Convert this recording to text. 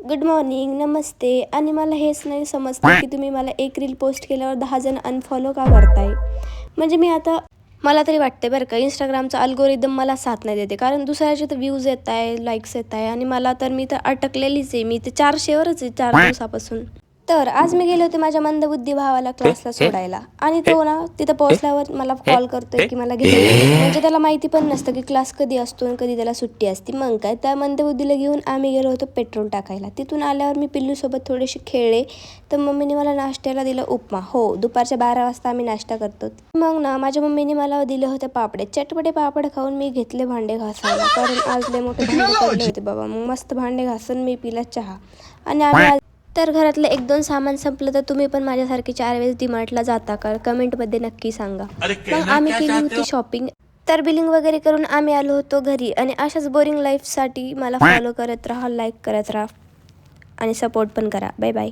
Good morning, नमस्ते. आणि मला हेच नाही समजतं की तुम्ही मला एक रील पोस्ट केल्यावर 10 जण अनफॉलो का करताय. म्हणजे मी आता मला तरी वाटते बरं का, इंस्टाग्रामचा अल्गोरिदम मला साथ नाही देते. कारण दुसऱ्याचे तर व्ह्यूज येत आहे, लाईक्स येत आहे आणि मला तर मी तर अटकलेलीच आहे. मी ते 400वरच आहे 4 दिवसापासून. तर आज मी गेले होते माझ्या मंदबुद्धी भावाला क्लासला सोडायला आणि तो ना तिथं पोहोचल्यावर मला कॉल करतोय की मला घ्यायला. म्हणजे त्याला माहिती पण नसतं की क्लास कधी असतो आणि कधी त्याला सुट्टी असते. मग काय, त्या मंदबुद्धीला घेऊन आम्ही गेलो होतो पेट्रोल टाकायला. तिथून आल्यावर मी पिल्लूसोबत थोडेसे खेळले. तर मम्मीने मला नाश्त्याला दिलं उपमा. हो, दुपारच्या 12 वाजता आम्ही नाश्ता करतो. मग ना माझ्या मम्मीने मला दिले होते पापडे. चटपटे पापड खाऊन मी घेतले भांडे घासायला. कारण आज लय मोठे भांडे पडले होते बाबा. मग मस्त भांडे घासून मी पिला चहा. आणि आम्ही तर घरातलं 1-2 सामान संपलं तर तुम्ही पण माझ्यासारखे 4 वेळेस डीमार्टला जाता का? कमेंटमध्ये नक्की सांगा. मग आम्ही केली होती शॉपिंग. तर बिलिंग वगैरे करून आम्ही आलो होतो घरी. आणि अशाच बोरिंग लाईफसाठी मला फॉलो करत राहा, लाईक करत राहा आणि सपोर्ट पण करा. Bye bye.